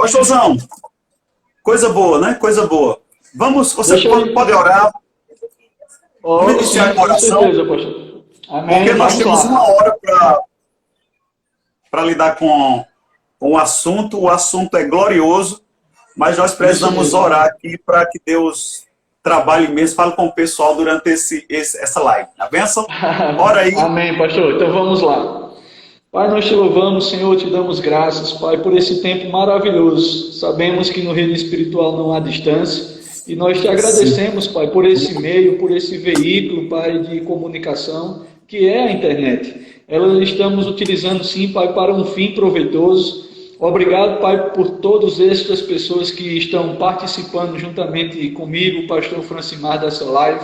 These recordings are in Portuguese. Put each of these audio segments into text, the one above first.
Pastorzão, coisa boa, né? Coisa boa. Vamos, você Deixa eu... pode orar, vamos Oh, iniciar sim, com com oração, certeza, pastor. porque Amém, nós vamos temos uma lá. hora para lidar com o assunto. O assunto é glorioso, mas nós Isso precisamos mesmo. orar aqui para que Deus trabalhe mesmo. Fale com o pessoal durante essa live. A bênção? Ora aí. Amém, pastor. Então vamos lá. Pai, nós te louvamos, Senhor, te damos graças, Pai, por esse tempo maravilhoso. Sabemos que no reino espiritual não há distância e nós te Sim. agradecemos, Pai, por esse meio, por esse veículo, Pai, de comunicação, que é a internet. Ela estamos utilizando, sim, Pai, para um fim proveitoso. Obrigado, Pai, por todas estas pessoas que estão participando juntamente comigo, pastor Francimar, dessa live.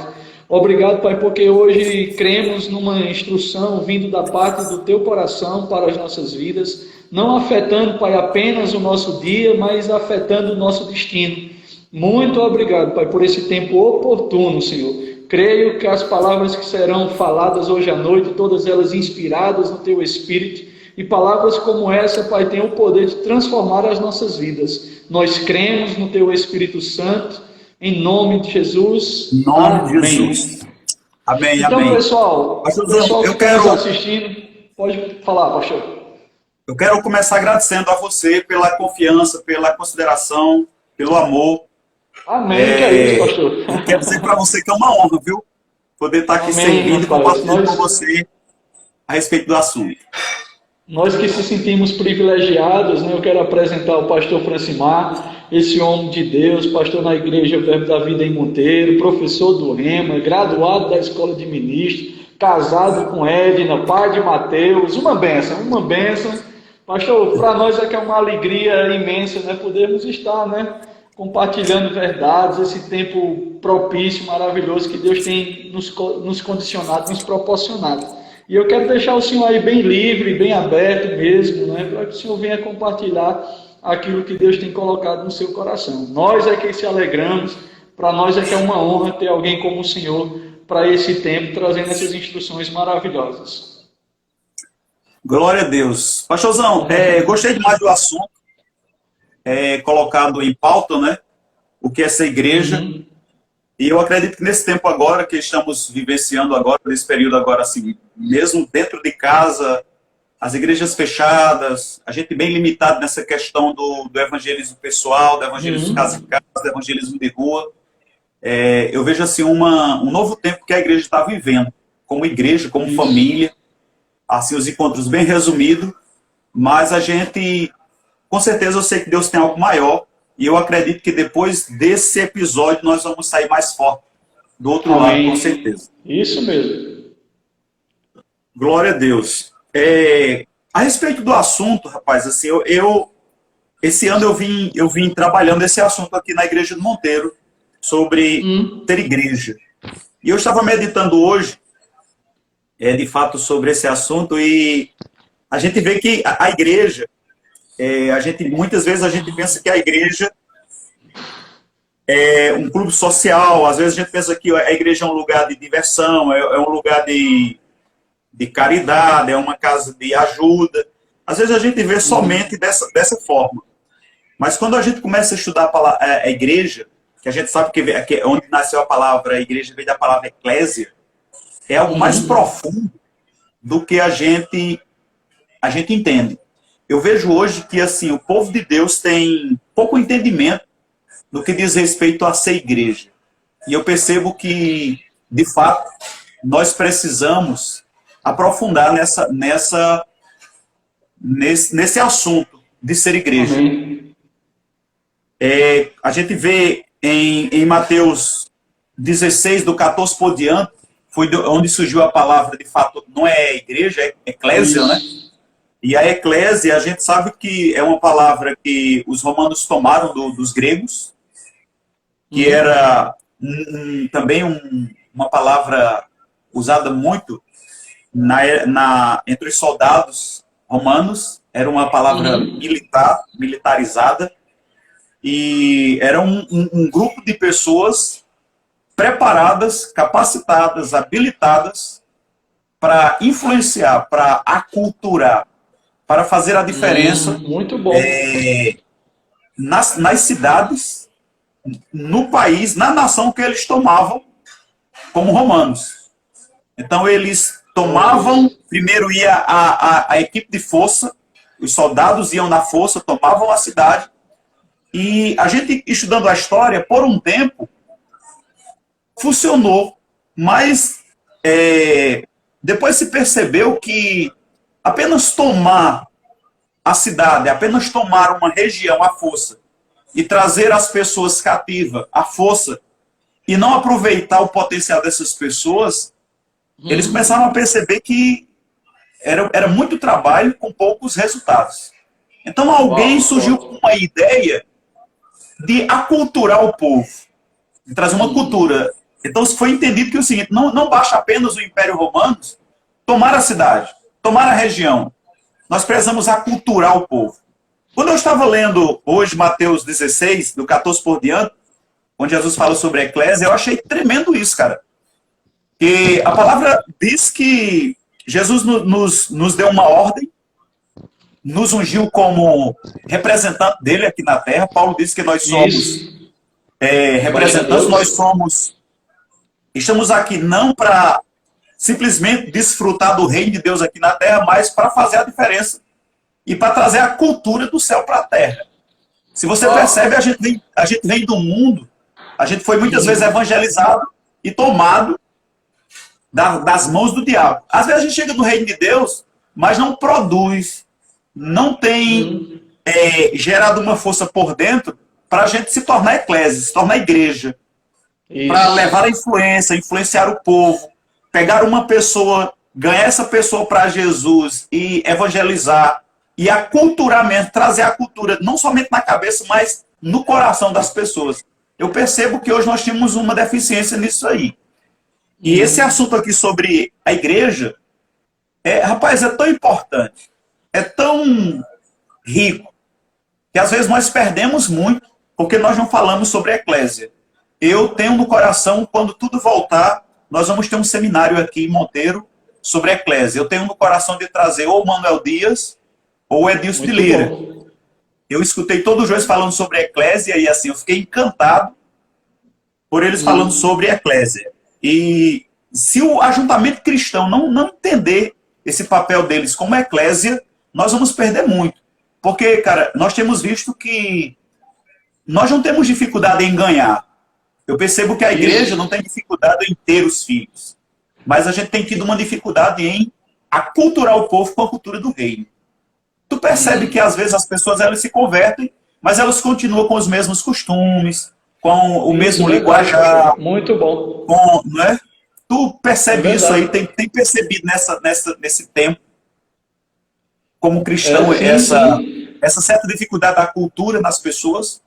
Obrigado, Pai, porque hoje cremos numa instrução vindo da parte do Teu coração para as nossas vidas, não afetando, Pai, apenas o nosso dia, mas afetando o nosso destino. Muito obrigado, Pai, por esse tempo oportuno, Senhor. Creio que as palavras que serão faladas hoje à noite, todas elas inspiradas no Teu Espírito, e palavras como essa, Pai, têm o poder de transformar as nossas vidas. Nós cremos no Teu Espírito Santo, em nome de Em Jesus. nome de Amém. Jesus. Amém, Então, amém. pessoal, Pastorzão, que está nos assistindo, pode falar, pastor. eu quero começar agradecendo a você pela confiança, pela consideração, pelo amor. Amém, que é isso, E quero dizer para pastor. você que é uma honra, viu? Poder estar aqui Amém, servindo e rapaz. compartilhando com você a respeito do assunto. Nós que se sentimos privilegiados, né, eu quero apresentar o pastor Francimar, esse homem de Deus, pastor na Igreja Verbo da Vida em Monteiro, professor do Rema, graduado da Escola de Ministros, casado com Edna, pai de Mateus, uma bênção, uma bênção. Pastor, para nós é que é uma alegria imensa, né, podermos estar, né, compartilhando verdades, esse tempo propício, maravilhoso que Deus tem nos condicionado, nos proporcionado. E eu quero deixar o senhor aí bem livre, bem aberto mesmo, né, para que o senhor venha compartilhar aquilo que Deus tem colocado no seu coração. Nós é que se alegramos, para nós é que é uma honra ter alguém como o senhor para esse tempo, trazendo essas instruções maravilhosas. Glória a Deus. Pastorzão, gostei demais do assunto, colocado em pauta, né? O que é essa igreja. Uhum. E eu acredito que nesse tempo agora, que estamos vivenciando agora, nesse período agora, assim, mesmo dentro de casa, as igrejas fechadas, a gente bem limitado nessa questão do evangelismo pessoal, do evangelismo casa em Uhum. casa, do evangelismo de rua. Eu vejo assim um novo tempo que a igreja está vivendo, como igreja, como Isso. família, assim os encontros bem resumidos, mas a gente, com certeza eu sei que Deus tem algo maior, e eu acredito que depois desse episódio nós vamos sair mais forte do outro lado, com Amém. certeza. Isso mesmo. Glória a Deus. A respeito do assunto, rapaz, assim, esse ano eu vim trabalhando esse assunto aqui na Igreja do Monteiro, sobre Hum. ter igreja. E eu estava meditando hoje, de fato, sobre esse assunto, e a gente vê que a igreja, muitas vezes a gente pensa que a igreja é um clube social, às vezes a gente pensa que a igreja é um lugar de diversão, é um lugar de caridade, é uma casa de ajuda. Às vezes a gente vê somente dessa forma. Mas quando a gente começa a estudar a igreja, que a gente sabe que onde nasceu a palavra, a igreja veio da palavra eclésia, é algo mais Uhum. profundo do que a gente entende. Eu vejo hoje que assim o povo de Deus tem pouco entendimento no que diz respeito a ser igreja. E eu percebo que, de fato, nós precisamos aprofundar nesse assunto de ser igreja. Amém. A gente vê em Mateus 16, do 14 por diante, foi onde surgiu a palavra, de fato, não é igreja, é eclésia, né? Isso. E a eclésia, a gente sabe que é uma palavra que os romanos tomaram dos gregos, que Uhum. era também uma palavra usada muito entre os soldados romanos, era uma palavra Uhum. militar, militarizada, e era um grupo de pessoas preparadas, capacitadas, habilitadas para influenciar, para aculturar, para fazer a diferença Muito bom. nas cidades, no país, na nação que eles tomavam como romanos. Então eles tomavam, primeiro ia a equipe de força, os soldados iam na força, tomavam a cidade, e a gente, estudando a história, por um tempo, funcionou, mas depois se percebeu que apenas tomar a cidade, apenas tomar uma região à força e trazer as pessoas cativas à força e não aproveitar o potencial dessas pessoas, eles começaram a perceber que era muito trabalho com poucos resultados. Então alguém surgiu com uma ideia de aculturar o povo, de trazer uma cultura. Então foi entendido que é o seguinte, não basta apenas o Império Romano tomar a cidade, tomar a região. Nós precisamos aculturar o povo. Quando eu estava lendo hoje Mateus 16, do 14 por diante, onde Jesus fala sobre a eclésia, eu achei tremendo isso, cara. E a palavra diz que Jesus nos deu uma ordem, nos ungiu como representante dele aqui na terra. Paulo disse que nós somos representantes, estamos aqui não para simplesmente desfrutar do reino de Deus aqui na terra, mas para fazer a diferença e para trazer a cultura do céu para a terra. Se você percebe, a gente vem do mundo, a gente foi muitas vezes evangelizado e tomado das mãos do diabo. Às vezes a gente chega no reino de Deus, mas não produz, não tem gerado uma força por dentro para a gente se tornar eclésia, se tornar igreja, para levar a influência, influenciar o povo, pegar uma pessoa, ganhar essa pessoa para Jesus e evangelizar, e aculturamento, trazer a cultura não somente na cabeça, mas no coração das pessoas. Eu percebo que hoje nós temos uma deficiência nisso aí. E esse assunto aqui sobre a igreja, rapaz, é tão importante, é tão rico, que às vezes nós perdemos muito, porque nós não falamos sobre a eclésia. Eu tenho no coração, quando tudo voltar, nós vamos ter um seminário aqui em Monteiro sobre a eclésia. Eu tenho no coração de trazer ou o Manuel Dias ou o Edilson de Lira. Eu escutei todos eles falando sobre a eclésia e assim, eu fiquei encantado por eles falando sobre a eclésia. E se o ajuntamento cristão não entender esse papel deles como eclésia, nós vamos perder muito. Porque, cara, nós temos visto que nós não temos dificuldade em ganhar. Eu percebo que a igreja não tem dificuldade em ter os filhos. Mas a gente tem tido uma dificuldade em aculturar o povo com a cultura do reino. Tu percebe que às vezes as pessoas elas se convertem, mas elas continuam com os mesmos costumes, com o mesmo linguajar. Muito bom. Não é? Tu percebe isso aí, tem percebido nesse tempo, como cristão, essa certa dificuldade da cultura nas pessoas?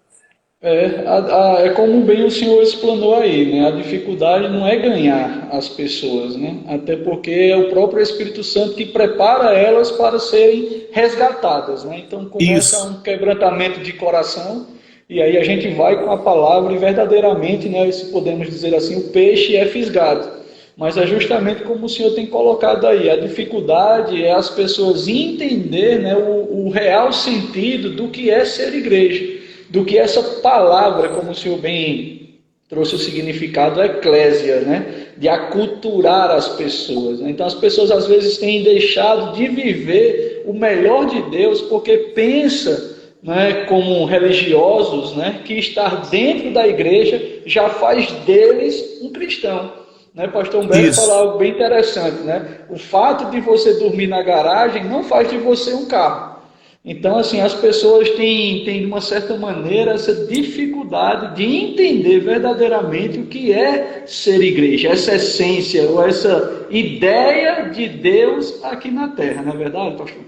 É como bem o senhor explanou aí, né? A dificuldade não é ganhar as pessoas, né? Até porque é o próprio Espírito Santo que prepara elas para serem resgatadas, né? Então começa um quebrantamento de coração e aí a gente vai com a palavra e verdadeiramente, né, se podemos dizer assim, o peixe é fisgado. Mas é justamente como o senhor tem colocado aí, a dificuldade é as pessoas entender, né, o real sentido do que é ser igreja, do que essa palavra, como o senhor bem trouxe o significado, eclésia, né? De aculturar as pessoas. Né? Então as pessoas às vezes têm deixado de viver o melhor de Deus porque pensa, né, como religiosos, né, que estar dentro da igreja já faz deles um cristão. Né? Pastor Humberto falou algo bem interessante. Né? O fato de você dormir na garagem não faz de você um carro. Então, assim, as pessoas têm, de uma certa maneira, essa dificuldade de entender verdadeiramente o que é ser igreja, essa essência, ou essa ideia de Deus aqui na Terra, não é verdade, pastor?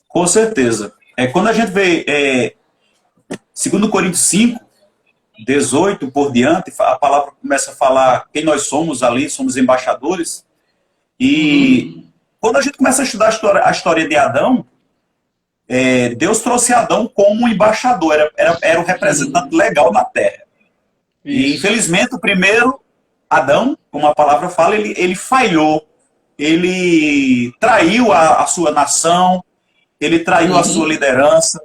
Com certeza. Quando a gente vê 2 Coríntios 5, 18 por diante, a palavra começa a falar quem nós somos ali, somos embaixadores, e quando a gente começa a estudar a história de Adão, Deus trouxe Adão como um embaixador, era o representante legal na terra. E infelizmente o primeiro Adão, como a palavra fala, ele falhou, ele traiu a sua nação, ele traiu a sua liderança,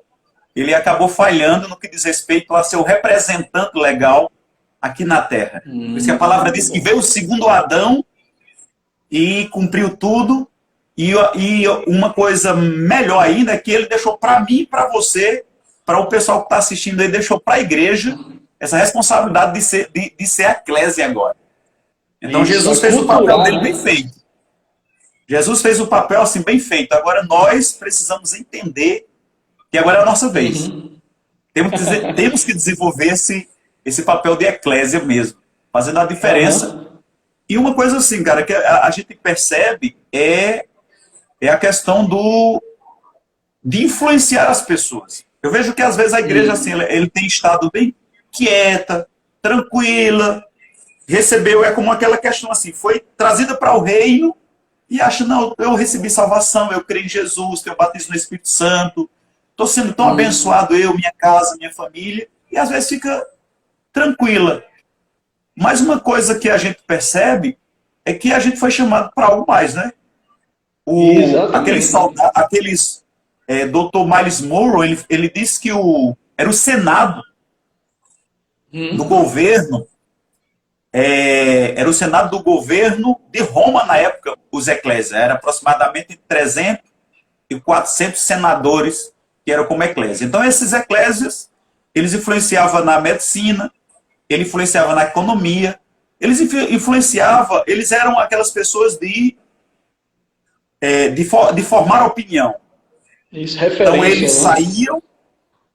ele acabou falhando no que diz respeito a ser o representante legal aqui na Terra. Por isso que a palavra diz que veio o segundo Adão e cumpriu tudo, e uma coisa melhor ainda é que ele deixou para mim e para você, para o pessoal que está assistindo aí, deixou para a igreja essa responsabilidade de ser a eclésia agora. Então Isso, Jesus fez o papel dele, né? bem feito. Jesus fez o papel assim bem feito. Agora nós precisamos entender que agora é a nossa vez. Uhum. Temos que desenvolver esse papel de eclésia mesmo, fazendo a diferença. Uhum. E uma coisa assim, cara, que a gente percebe é a questão de influenciar as pessoas. Eu vejo que às vezes a igreja assim, ele tem estado bem quieta, tranquila, recebeu, é como aquela questão assim, foi trazida para o reino e acha, não, eu recebi salvação, eu creio em Jesus, tenho batismo no Espírito Santo, estou sendo tão abençoado, eu, minha casa, minha família, e às vezes fica tranquila. Mas uma coisa que a gente percebe é que a gente foi chamado para algo mais, né? Aqueles Dr. Miles Monroe, ele disse que era o Senado do governo, era o Senado do governo de Roma na época, os eclésias. Era aproximadamente 300 e 400 senadores que eram como eclésia. Então esses eclésias, eles influenciavam na medicina, ele influenciava na economia, eles eram aquelas pessoas de formar opinião. Isso, então referência,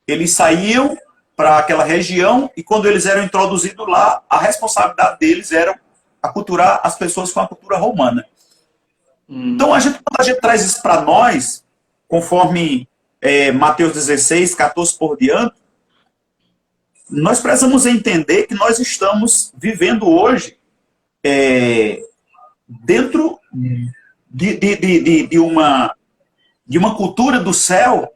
eles saíam para aquela região e quando eles eram introduzidos lá, a responsabilidade deles era aculturar as pessoas com a cultura romana. Então quando a gente traz isso para nós, conforme Mateus 16, 14 por diante, nós precisamos entender que nós estamos vivendo hoje dentro de uma cultura do céu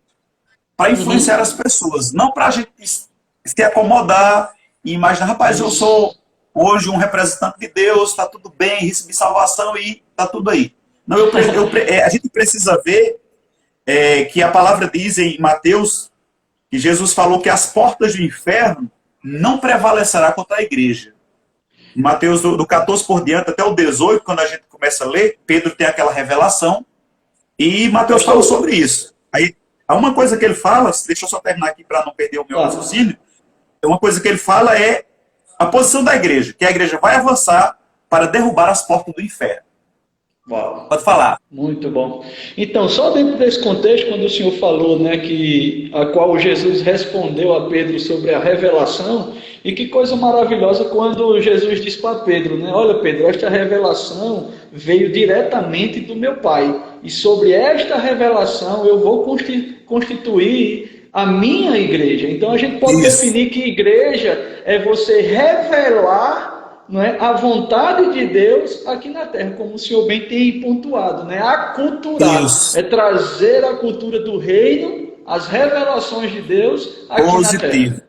para influenciar as pessoas, não para a gente se acomodar e imaginar, rapaz, eu sou hoje um representante de Deus, está tudo bem, recebi salvação e está tudo aí. Não, a gente precisa ver que a palavra diz em Mateus que Jesus falou que as portas do inferno não prevalecerá contra a igreja. Em Mateus do 14 por diante até o 18, quando a gente começa a ler, Pedro tem aquela revelação e Mateus fala sobre isso. Aí, há uma coisa que ele fala, deixa eu só terminar aqui para não perder o meu raciocínio, uma coisa que ele fala é a posição da igreja, que a igreja vai avançar para derrubar as portas do inferno. Uau. Pode falar. Muito bom. Então, só dentro desse contexto, quando o senhor falou, né, a qual Jesus respondeu a Pedro sobre a revelação, e que coisa maravilhosa quando Jesus disse para Pedro, né, olha Pedro, esta revelação veio diretamente do meu Pai, e sobre esta revelação eu vou constituir a minha igreja. Então a gente pode definir que igreja é você revelar, não é, a vontade de Deus aqui na Terra, como o senhor bem tem pontuado, né? Aculturar, é trazer a cultura do reino, as revelações de Deus aqui na Terra.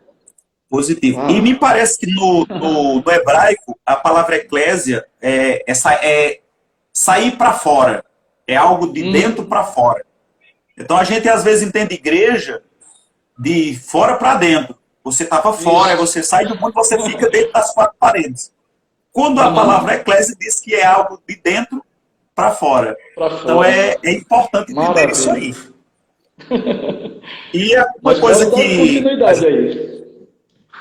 Positivo. E me parece que no hebraico, a palavra eclésia é sair para fora, é algo de dentro para fora. Então a gente às vezes entende igreja de fora para dentro. Você estava fora, você sai do mundo, você fica dentro das quatro paredes. Quando a palavra eclésia diz que é algo de dentro para fora. Então é importante entender isso aí. E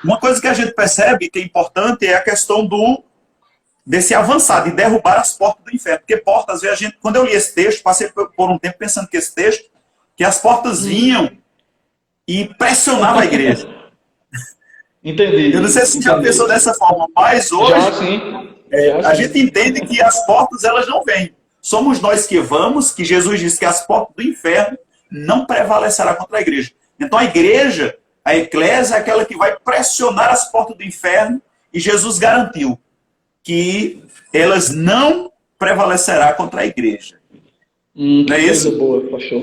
uma coisa que a gente percebe que é importante é a questão desse avançar, de derrubar as portas do inferno. Porque portas, às vezes, quando eu li esse texto, passei por um tempo pensando que esse texto, que as portas vinham e pressionavam a igreja. Entendi. Eu não sei se já pensou dessa forma, mas hoje a gente entende que as portas elas não vêm. Somos nós que vamos, que Jesus disse que as portas do inferno não prevalecerá contra a igreja. Então a igreja, a eclésia, é aquela que vai pressionar as portas do inferno e Jesus garantiu que elas não prevalecerá contra a igreja. Não é isso? Coisa boa, pastor.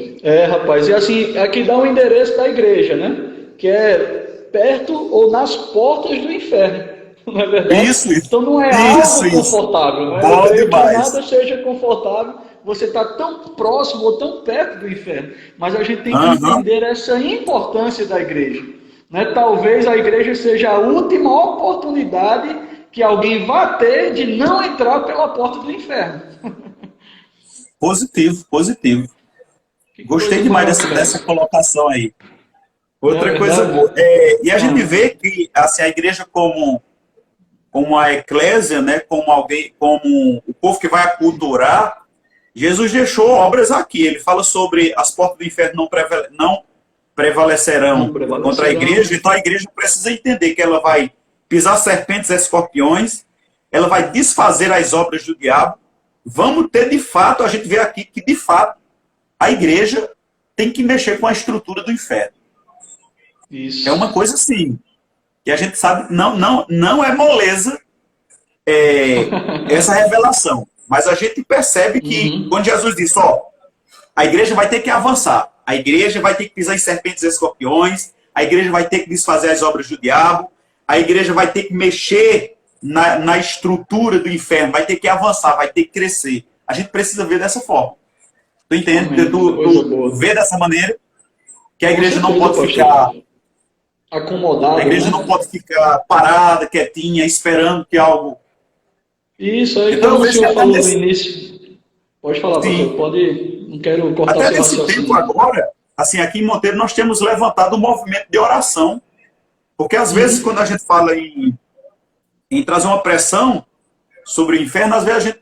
Rapaz, e assim, aqui dá um endereço da igreja, né? Que é perto ou nas portas do inferno, não é verdade? Isso. Então não é algo confortável, não é? Bom que demais. nada seja confortável você está tão próximo ou tão perto do inferno. Mas a gente tem que entender essa importância da igreja. Né? Talvez a igreja seja a última oportunidade que alguém vai ter de não entrar pela porta do inferno. Positivo, positivo. Gostei demais dessa colocação aí. Outra coisa boa. E a gente vê que assim, a igreja como a eclésia, né, como o povo que vai aculturar, Jesus deixou obras aqui. Ele fala sobre as portas do inferno não prevalecerão contra a igreja. Então a igreja precisa entender que ela vai pisar serpentes e escorpiões, ela vai desfazer as obras do diabo. Vamos ter, de fato, a gente vê aqui que, de fato, a igreja tem que mexer com a estrutura do inferno. Isso. É uma coisa assim, que a gente sabe, não é moleza essa revelação. Mas a gente percebe que, quando Jesus disse, a igreja vai ter que avançar, a igreja vai ter que pisar em serpentes e escorpiões, a igreja vai ter que desfazer as obras do diabo, a igreja vai ter que mexer na estrutura do inferno, vai ter que avançar, vai ter que crescer. A gente precisa ver dessa forma. Tu entende? Tu vê dessa maneira que a igreja não pode ficar acomodada. A igreja não pode ficar parada, quietinha, esperando que algo... Isso, aí então, como o senhor falou no início... Pode falar, pastor, pode... Não quero cortar até nesse tempo agora, assim, aqui em Monteiro, nós temos levantado um movimento de oração, porque às vezes, quando a gente fala em trazer uma pressão sobre o inferno, às vezes a gente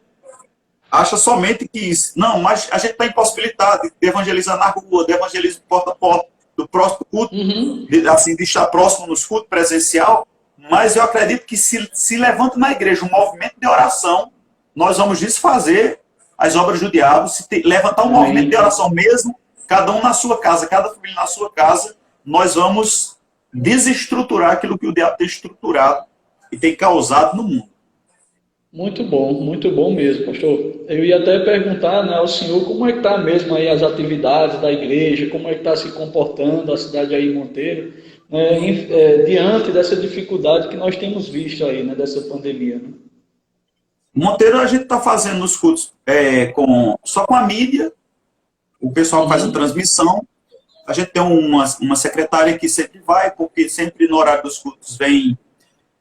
acha somente que isso. Não, mas a gente está impossibilitado de evangelizar na rua, de evangelizar porta a porta, do próximo culto, de estar próximo nos cultos presencial, mas eu acredito que se levanta na igreja um movimento de oração, nós vamos desfazer as obras do diabo, levantar um movimento de oração mesmo, cada um na sua casa, cada família na sua casa, nós vamos desestruturar aquilo que o diabo tem estruturado e tem causado no mundo. Muito bom mesmo, pastor. Eu ia até perguntar, né, ao senhor como é que está mesmo aí as atividades da igreja, como é que está se comportando a cidade aí em Monteiro, né, diante dessa dificuldade que nós temos visto aí, né, dessa pandemia. Né? Monteiro a gente está fazendo os cultos só com a mídia, o pessoal faz a transmissão, a gente tem uma secretária que sempre vai, porque sempre no horário dos cultos vem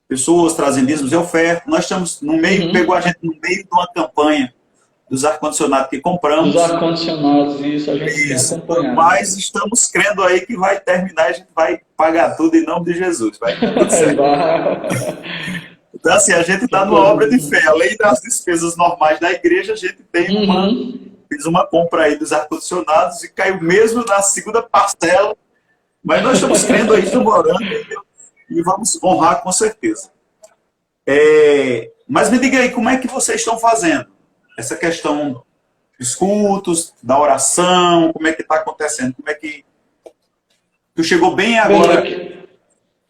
pessoas trazendo dízimos e ofertas. Nós estamos no meio, pegou a gente no meio de uma campanha dos ar-condicionados que compramos. Dos ar-condicionados, isso, a gente tem acompanhado. Mas estamos crendo aí que vai terminar, a gente vai pagar tudo em nome de Jesus. Vai tudo certo. Então, assim, a gente está numa obra de fé. Além das despesas normais da igreja, a gente tem fez uma compra aí dos ar-condicionados e caiu mesmo na segunda parcela. Mas nós estamos crendo aí, estamos orando e vamos honrar com certeza. Mas me diga aí, como é que vocês estão fazendo? Essa questão dos cultos, da oração, como é que está acontecendo? Como é que... Tu chegou bem agora...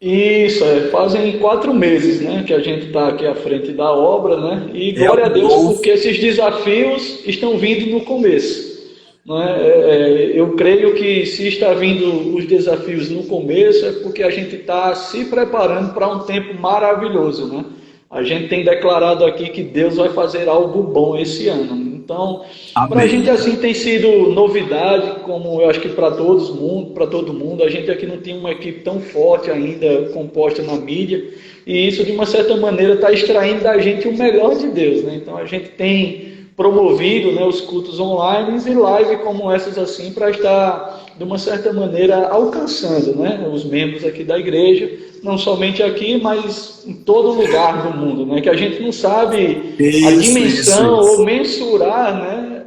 Isso, fazem 4 meses, né, que a gente está aqui à frente da obra, né, e glória a Deus, porque esses desafios estão vindo no começo. Né? Eu creio que se está vindo os desafios no começo é porque a gente está se preparando para um tempo maravilhoso, né? A gente tem declarado aqui que Deus vai fazer algo bom esse ano. Então, para a gente assim tem sido novidade, como eu acho que para todo mundo, a gente aqui não tem uma equipe tão forte ainda composta na mídia, e isso de uma certa maneira está extraindo da gente o melhor de Deus, né? Então a gente tem promovido, né, os cultos online e live como essas assim, para estar de uma certa maneira alcançando, né, os membros aqui da igreja, não somente aqui, mas em todo lugar do mundo, né, que a gente não sabe a dimensão ou mensurar, né,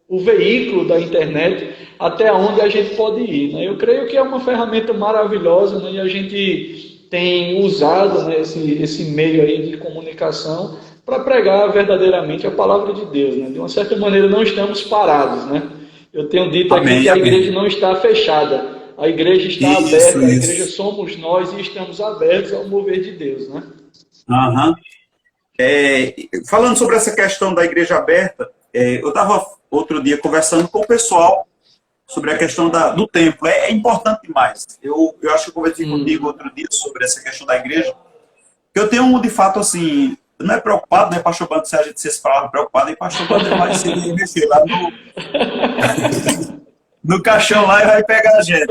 o veículo da internet até onde a gente pode ir, né? Eu creio que é uma ferramenta maravilhosa, né, e a gente tem usado, né, esse meio aí de comunicação para pregar verdadeiramente a palavra de Deus, né? De uma certa maneira não estamos parados, né? Eu tenho dito aqui que a igreja não está fechada, a igreja está aberta, a igreja somos nós e estamos abertos ao mover de Deus, né? Falando sobre essa questão da igreja aberta, eu estava outro dia conversando com o pessoal sobre a questão do templo. É importante demais. Eu acho que eu conversei contigo outro dia sobre essa questão da igreja, que eu tenho, de fato, assim, não é preocupado, né, pastor Bando, se a gente se falava preocupado, e pastor Bando vai se mexer lá no caixão lá e vai pegar a gente.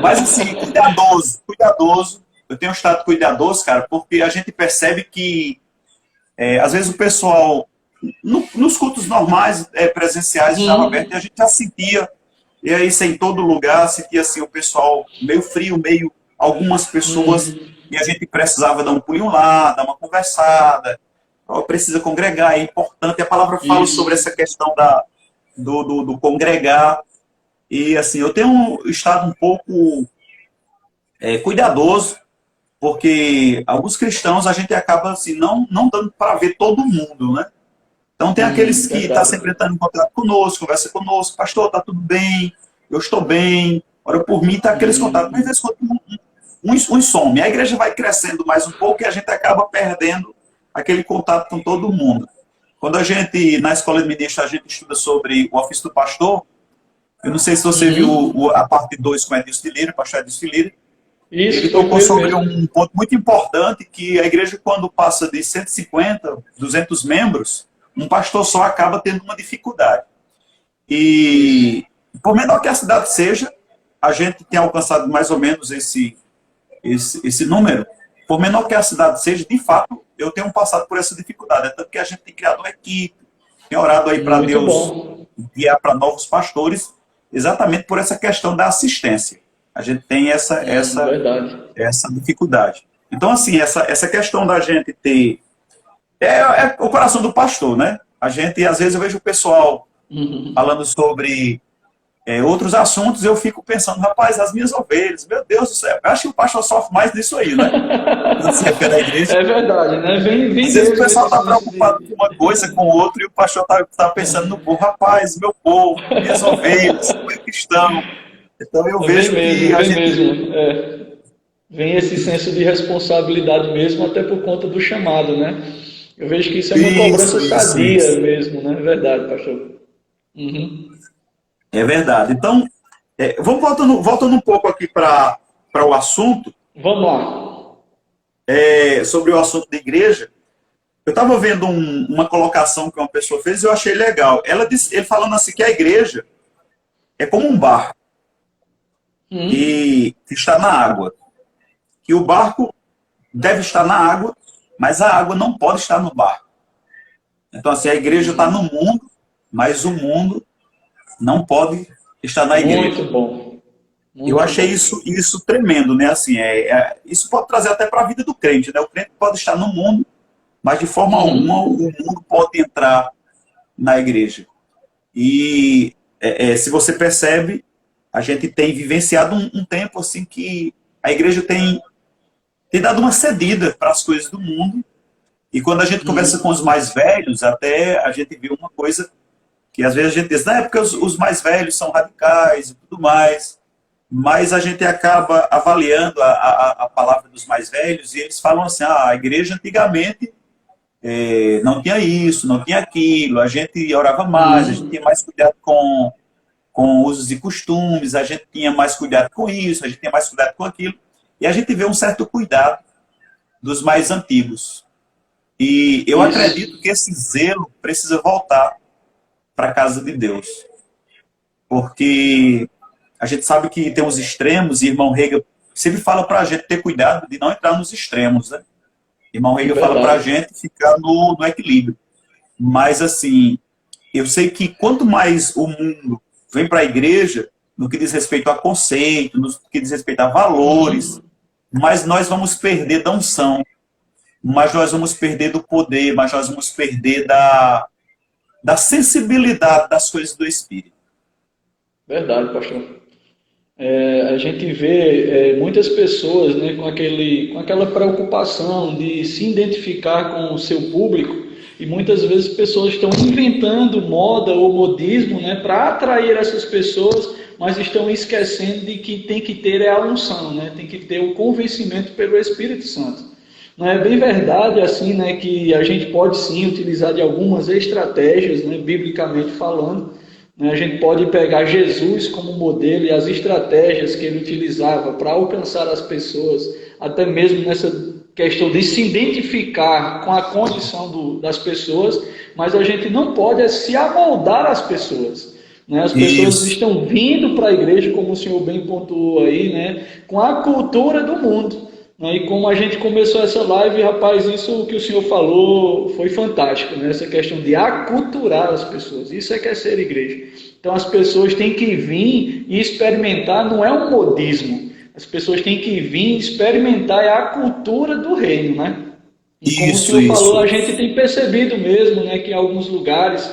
Mas assim, cuidadoso, cuidadoso. Eu tenho estado cuidadoso, cara, porque a gente percebe que às vezes o pessoal, nos cultos normais, presenciais, estava aberto, e a gente já sentia, e aí isso em todo lugar, sentia assim, o pessoal meio frio, meio algumas pessoas, e a gente precisava dar um pulinho lá, dar uma conversada, precisa congregar, é importante. A palavra fala sobre essa questão do congregar, e assim, eu tenho estado um pouco cuidadoso, porque alguns cristãos a gente acaba assim, não dando para ver todo mundo, né? Então tem aqueles que estão sempre entrando em contato conosco, conversa conosco, pastor, tá tudo bem, eu estou bem, ora por mim, tá aqueles contatos, mas às vezes um some. A igreja vai crescendo mais um pouco e a gente acaba perdendo aquele contato com todo mundo. Quando a gente, na escola de ministro, a gente estuda sobre o ofício do pastor, eu não sei se você viu a parte 2 com Edilson de Lira, o pastor Edilson de Lira. Ele tocou sobre um ponto muito importante, que a igreja, quando passa de 150, 200 membros, um pastor só acaba tendo uma dificuldade. E, por menor que a cidade seja, a gente tem alcançado mais ou menos esse número. Por menor que a cidade seja, de fato, eu tenho passado por essa dificuldade. É tanto que a gente tem criado uma equipe, tem orado aí para Deus guiar para novos pastores, exatamente por essa questão da assistência. A gente tem essa dificuldade. Então, assim, essa questão da gente ter... É o coração do pastor, né? A gente, às vezes, eu vejo o pessoal falando sobre outros assuntos, eu fico pensando, rapaz, as minhas ovelhas, meu Deus do céu. Eu acho que o pastor sofre mais disso aí, né? Da igreja. É verdade, né? Às vezes o pessoal está preocupado com uma coisa, com outra, e o pastor está pensando no povo. Rapaz, meu povo, minhas ovelhas, como é que estão? Então eu vejo que a gente... Vem esse senso de responsabilidade mesmo, até por conta do chamado, né? Eu vejo que isso é uma cobrança sadia mesmo, né? É verdade, pastor. É verdade. Então, vamos voltando um pouco aqui para o assunto. Vamos lá. Sobre o assunto da igreja. Eu estava vendo uma colocação que uma pessoa fez e eu achei legal. Ele falando assim que a igreja é como um barco que está na água. Que o barco deve estar na água, mas a água não pode estar no barco. Então, assim, a igreja está no mundo, mas o mundo não pode estar na igreja. Muito bom. Eu achei isso tremendo, né? Assim, isso pode trazer até para a vida do crente, né? O crente pode estar no mundo, mas de forma alguma o mundo pode entrar na igreja. E se você percebe, a gente tem vivenciado um tempo assim que a igreja tem dado uma cedida para as coisas do mundo. E quando a gente conversa com os mais velhos, até a gente vê uma coisa que às vezes a gente diz, na época os mais velhos são radicais e tudo mais, mas a gente acaba avaliando a palavra dos mais velhos e eles falam assim, a igreja antigamente não tinha isso, não tinha aquilo, a gente orava mais, a gente tinha mais cuidado com usos e costumes, a gente tinha mais cuidado com isso, a gente tinha mais cuidado com aquilo, e a gente vê um certo cuidado dos mais antigos. E eu acredito que esse zelo precisa voltar para a casa de Deus. Porque a gente sabe que tem os extremos, e irmão Rega sempre fala para a gente ter cuidado de não entrar nos extremos, né? Irmão Rega fala para a gente ficar no equilíbrio. Mas, assim, eu sei que quanto mais o mundo vem para a igreja, no que diz respeito a conceito, no que diz respeito a valores, mais nós vamos perder da unção, mais nós vamos perder do poder, mais nós vamos perder da sensibilidade das coisas do Espírito. Verdade, pastor. A gente vê muitas pessoas, né, com aquela preocupação de se identificar com o seu público, e muitas vezes pessoas estão inventando moda ou modismo, né, para atrair essas pessoas, mas estão esquecendo de que tem que ter a unção, né, tem que ter o convencimento pelo Espírito Santo. Não é bem verdade assim, né, que a gente pode sim utilizar de algumas estratégias, né, biblicamente falando. A gente pode pegar Jesus como modelo e as estratégias que ele utilizava para alcançar as pessoas, até mesmo nessa questão de se identificar com a condição das pessoas, mas a gente não pode se amoldar às pessoas. Né? As pessoas Isso. estão vindo para a igreja, como o senhor bem pontuou aí, né? Com a cultura do mundo. Né? E como a gente começou essa live, rapaz, isso que o senhor falou foi fantástico, né? Essa questão de aculturar as pessoas. Isso é que é ser igreja. Então as pessoas têm que vir e experimentar, não é um modismo. As pessoas têm que vir e experimentar a cultura do reino, né? E como o senhor falou, a gente tem percebido mesmo, né, que em alguns lugares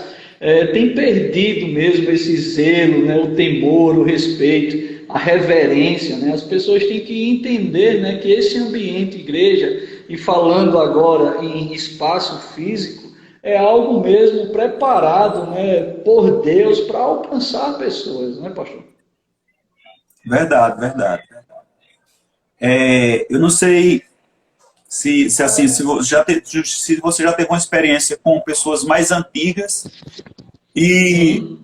tem perdido mesmo esse zelo, né, o temor, o respeito, a reverência, né? As pessoas têm que entender, né, que esse ambiente igreja, e falando agora em espaço físico, é algo mesmo preparado, né, por Deus para alcançar pessoas, né, pastor? Verdade, verdade. Eu não sei se você já teve uma experiência com pessoas mais antigas e Sim.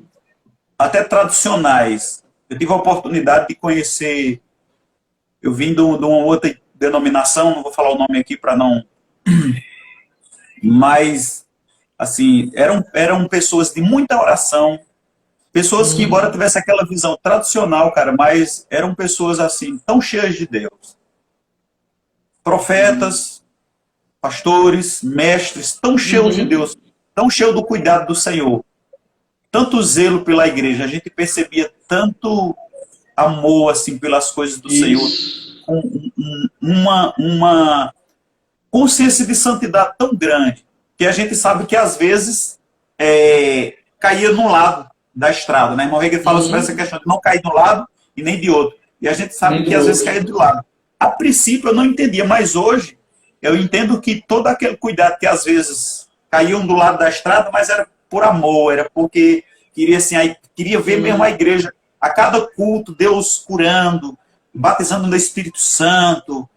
até tradicionais. Eu tive a oportunidade de conhecer, eu vim de uma outra denominação, não vou falar o nome aqui para não, mas assim, eram pessoas de muita oração, pessoas que, embora tivesse aquela visão tradicional, cara, mas eram pessoas assim, tão cheias de Deus. Profetas, pastores, mestres, tão cheios de Deus, tão cheios do cuidado do Senhor. Tanto zelo pela igreja, a gente percebia tanto amor assim pelas coisas do Senhor, Isso. com uma consciência de santidade tão grande, que a gente sabe que às vezes caía num lado da estrada, né? Irmão Hegel fala sobre essa questão de não cair de um lado e nem de outro. E a gente sabe que às vezes caía de um lado. A princípio eu não entendia, mas hoje eu entendo que todo aquele cuidado que às vezes caíam do lado da estrada, mas era por amor, era porque queria, assim, queria ver mesmo a igreja, a cada culto, Deus curando, batizando no Espírito Santo,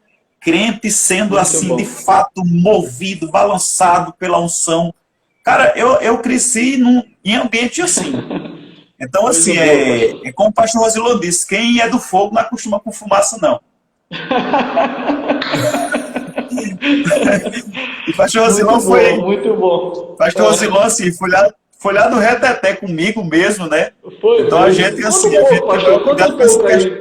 crente sendo Muito assim, bom. de fato, movido, balançado pela unção. Cara, eu cresci em ambiente assim. Então, assim, como o pastor Rosilon disse, quem é do fogo não acostuma com fumaça, não. E pastor Rosilon foi... Muito bom. Pastor Rosilon, assim, foi lá no Reteté comigo mesmo, né? Foi. Então a gente, assim, a gente Pastor, tem cuidado com essa questão.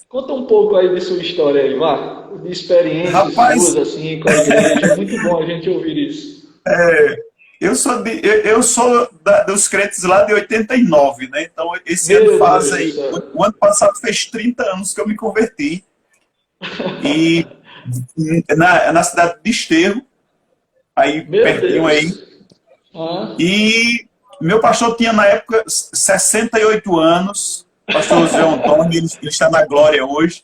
Conta um pouco aí de sua história aí, vá. De experiências suas, Rapaz, assim, com a igreja. É muito bom a gente ouvir isso. eu sou dos crentes lá de 89, né? Então esse ano Meu faz Deus do aí... céu. O ano passado fez 30 anos que eu me converti. E na cidade de Desterro, aí Meu pertinho aí. Deus. Ah, E meu pastor tinha na época 68 anos, pastor José Antônio, ele está na glória hoje.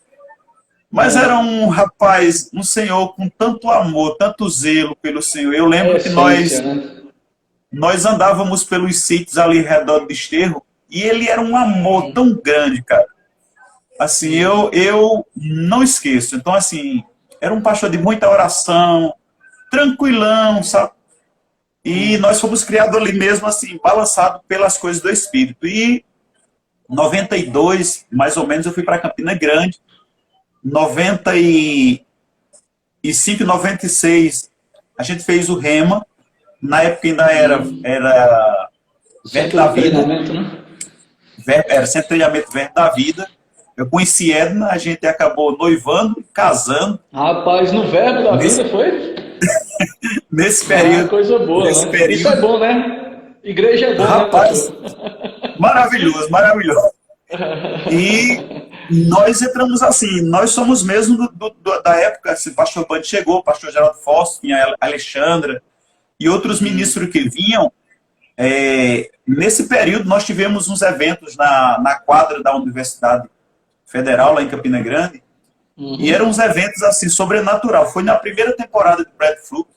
Mas era um rapaz, um senhor com tanto amor, tanto zelo pelo Senhor. Eu é lembro que essência, né? nós andávamos pelos sítios ali ao redor do Desterro e ele era um amor tão grande, cara. Assim, eu não esqueço. Então, assim, era um pastor de muita oração, tranquilão, sabe? E nós fomos criados ali mesmo, assim, balançado pelas coisas do Espírito. E em 92, mais ou menos, eu fui para Campina Grande. 95 e 96, a gente fez o Rema. Na época ainda era Verbo Centro da de Vida. treinamento, né? Era Centro de Treinamento Verbo da Vida. Eu conheci Edna, a gente acabou noivando, casando. Rapaz, no verbo da Nesse, vida foi? nesse Ah, período. coisa boa, Nesse né? Isso é período. bom, né? Igreja é bom, né, Rapaz, pastor? maravilhoso, maravilhoso. E nós entramos assim, nós somos mesmo da época, assim, o pastor Band chegou, o pastor Geraldo Fosso, tinha a Alexandra e outros ministros que vinham. Nesse período nós tivemos uns eventos na quadra da Universidade Federal, lá em Campina Grande, e eram uns eventos assim, sobrenatural. Foi na primeira temporada de Brad Fluke.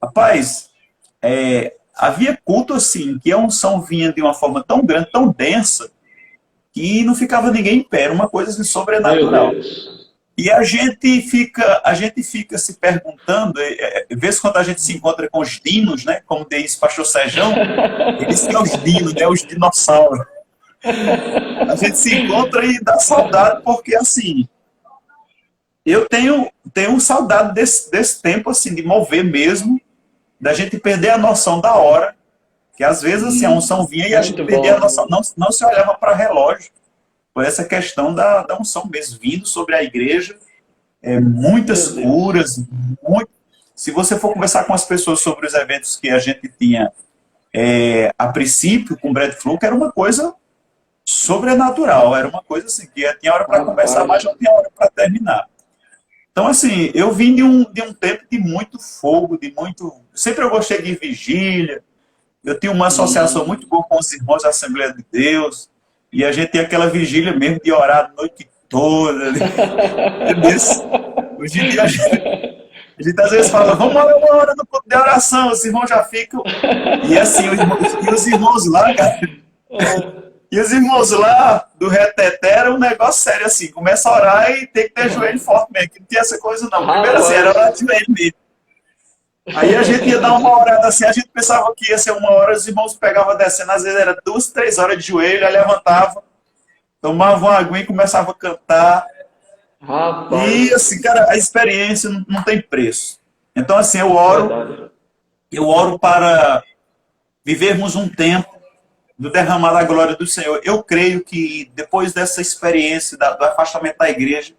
Rapaz, havia culto assim, que a unção vinha de uma forma tão grande, tão densa, que não ficava ninguém em pé, era uma coisa assim, Meu sobrenatural. Deus. E a gente fica se perguntando, de vez em quando a gente se encontra com os dinos, né, como diz o pastor Sejão, eles são os dinos, né, os dinossauros. A gente se encontra e dá saudade, porque assim, eu tenho tenho saudade desse tempo, assim, de mover mesmo, da gente perder a noção da hora, que às vezes, assim, a unção vinha e a gente Muito perdia a bom. noção, não se olhava para relógio, por essa questão da unção mesmo, vindo sobre a igreja, muitas Meu Deus. curas, muito... Se você for conversar com as pessoas sobre os eventos que a gente tinha a princípio com o Brad Fluke, era uma coisa sobrenatural, era uma coisa assim, que tinha hora para começar, Rapaz. mas não tinha hora para terminar. Então, assim, eu vim de um tempo de muito fogo, de muito... Sempre eu gostei de vigília, eu tinha uma associação muito boa com os irmãos da Assembleia de Deus, e a gente tinha aquela vigília mesmo de orar a noite toda, entendeu? Hoje em dia a gente às vezes fala, vamos orar uma hora no culto de oração, os irmãos já ficam... E assim, os irmãos lá, cara, e os irmãos lá do Reteté era um negócio sério assim, começa a orar e tem que ter joelho forte mesmo, que não tinha essa coisa não. Primeiro assim, era orar Rapaz. de joelho mesmo. Aí a gente ia dar uma orada assim, a gente pensava que ia ser uma hora, os irmãos pegavam descendo, às vezes era 2, 3 horas de joelho, aí levantava, tomava uma aguinha e começava a cantar. E Rapaz. assim, cara, a experiência não tem preço. Então assim, Verdade. eu oro para vivermos um tempo do derramar da glória do Senhor. Eu creio que depois dessa experiência do afastamento da igreja,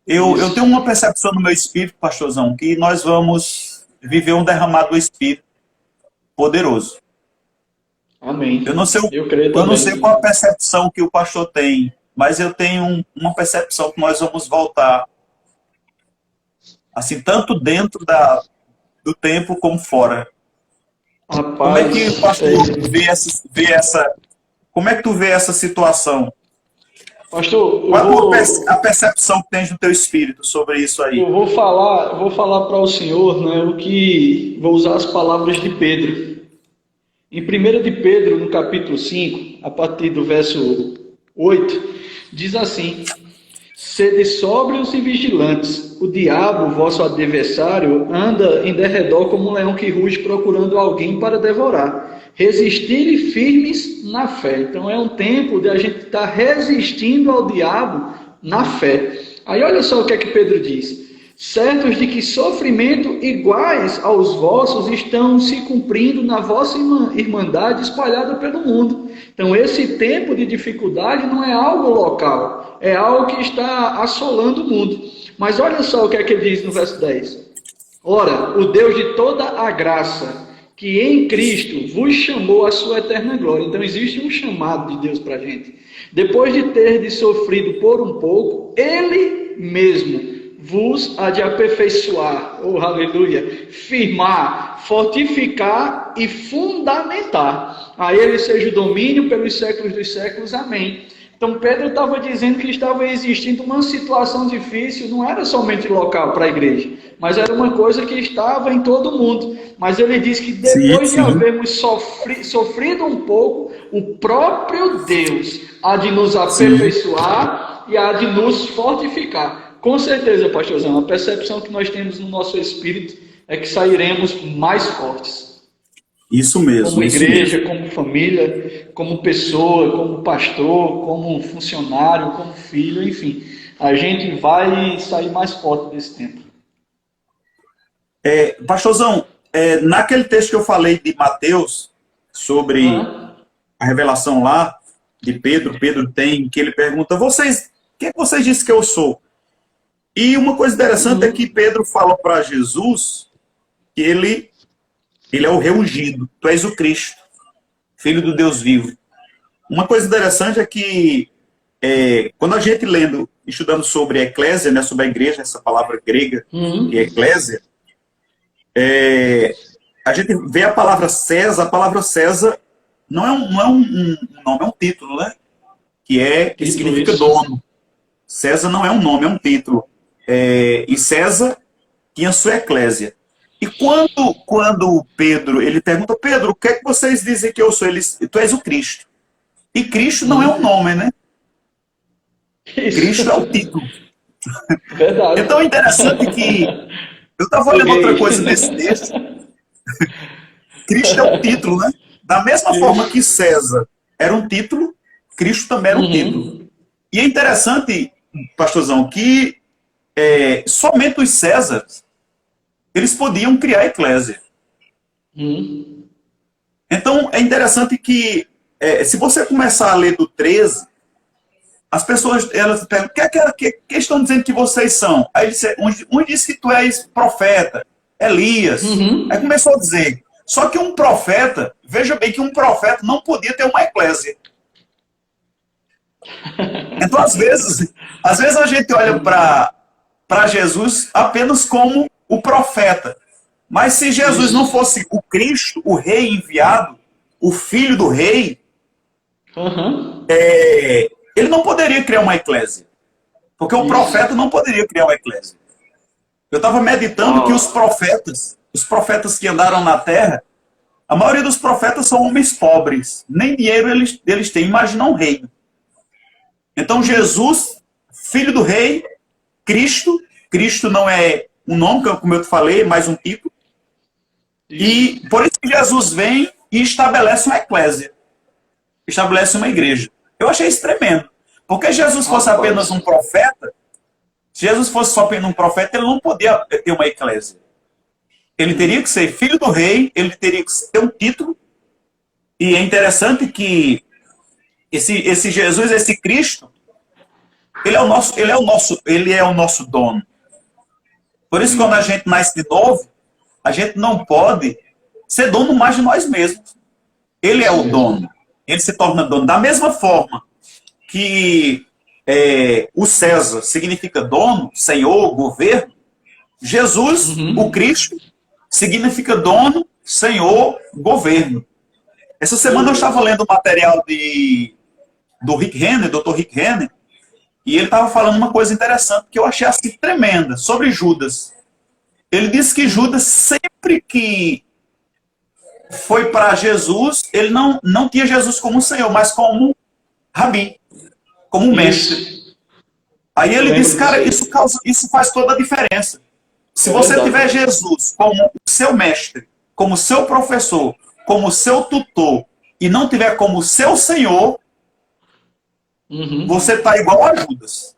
eu tenho Isso. uma percepção no meu espírito, pastorzão, que nós vamos viver um derramado do Espírito poderoso. Eu não Amém. sei, Eu creio eu não sei também. qual a percepção que o pastor tem, mas eu tenho uma percepção que nós vamos voltar, assim, tanto dentro do templo como fora. Como é que o Rapaz, pastor vê essa, como é que tu vê essa situação? pastor, Qual a a percepção que tens no teu espírito sobre isso aí? vou falar para o senhor, né, o que vou usar as palavras de Pedro. Em 1 de Pedro, no capítulo 5, a partir do verso 8, diz assim: Sede sóbrios e vigilantes. O diabo, vosso adversário, anda em derredor como um leão que ruge procurando alguém para devorar. Resistirem firmes na fé. Então é um tempo de a gente estar resistindo ao diabo na fé. Aí olha só o que é que Pedro diz: certos de que sofrimento iguais aos vossos estão se cumprindo na vossa irmandade espalhada pelo mundo. Então, esse tempo de dificuldade não é algo local, é algo que está assolando o mundo. Mas olha só o que é que ele diz no verso 10. Ora, o Deus de toda a graça, que em Cristo vos chamou à sua eterna glória. Então, existe um chamado de Deus para a gente. Depois de ter sofrido por um pouco, Ele mesmo vos há de aperfeiçoar, oh aleluia, firmar, fortificar e fundamentar. A ele seja o domínio pelos séculos dos séculos, amém. Então Pedro estava dizendo que estava existindo uma situação difícil, não era somente local para a igreja, mas era uma coisa que estava em todo o mundo. Mas ele diz que Sim, depois de sim. havermos sofrido um pouco, o próprio Deus há de nos Sim, aperfeiçoar e há de nos fortificar. Com certeza, pastorzão, a percepção que nós temos no nosso espírito é que sairemos mais fortes. isso Como mesmo, isso mesmo. igreja, como família, como pessoa, como pastor, como funcionário, como filho, enfim. A gente vai sair mais forte desse tempo. Pastorzão, naquele texto que eu falei de Mateus, sobre Hã? a revelação lá de Pedro, Pedro tem, que ele pergunta, vocês, quem é que vocês dizem que eu sou? E uma coisa interessante é que Pedro fala para Jesus que ele é o rei ungido, tu és o Cristo, filho do Deus vivo. Uma coisa interessante é que quando a gente estudando sobre a eclésia, né, sobre a igreja, essa palavra grega que é Uhum. eclésia, a gente vê a palavra César não é um nome, é um título, né? Que Título significa isso. dono. César não é um nome, é um título. E César tinha sua eclésia. E quando Pedro, ele pergunta, Pedro, o que é que vocês dizem que eu sou? Tu és o Cristo. E Cristo não é um Uhum. nome, né? Isso. Cristo é o título. Então é Verdade. interessante que eu estava olhando outra Buguei. coisa nesse texto. Cristo é um título, né? Da mesma forma que Isso. César era um título, Cristo também era um título. Uhum. E é interessante, pastorzão, que somente os Césares, eles podiam criar a eclésia. Então, é interessante que, se você começar a ler do 13, as pessoas, elas perguntam, que estão dizendo que vocês são? Aí um diz que tu és profeta, Elias. Aí começou a dizer, só que um profeta, veja bem que um profeta não podia ter uma eclésia. Então, às vezes a gente olha para Jesus apenas como o profeta. Mas se Jesus não fosse o Cristo, o rei enviado, o filho do rei, ele não poderia criar uma eclésia. Porque o profeta não poderia criar uma eclésia. Eu estava meditando que os profetas que andaram na terra, a maioria dos profetas são homens pobres. Nem dinheiro eles têm. Imagina um reino. Então Jesus, filho do rei, Cristo não é um nome, como eu te falei, é mais um título. E por isso que Jesus vem e estabelece uma eclésia. Estabelece uma igreja. Eu achei isso tremendo. Porque se Jesus fosse apenas um profeta, se Jesus fosse só apenas um profeta, ele não podia ter uma eclésia. Ele teria que ser filho do rei, ele teria que ter um título. E é interessante que esse Jesus, esse Cristo, ele é o nosso dono. Por isso, quando a gente nasce de novo, a gente não pode ser dono mais de nós mesmos. Ele é o dono. Ele se torna dono. Da mesma forma que o César significa dono, senhor, governo, Jesus, o Cristo, significa dono, senhor, governo. Essa semana eu estava lendo o material do Rick Renner, Dr. Rick Renner, e ele estava falando uma coisa interessante que eu achei assim tremenda, sobre Judas. Ele disse que Judas, sempre que foi para Jesus, ele não tinha Jesus como Senhor, mas como Rabi, como mestre. Aí ele disse, cara, isso faz toda a diferença. Se você tiver Jesus como seu mestre, como seu professor, como seu tutor, e não tiver como seu Senhor, você está igual a Judas.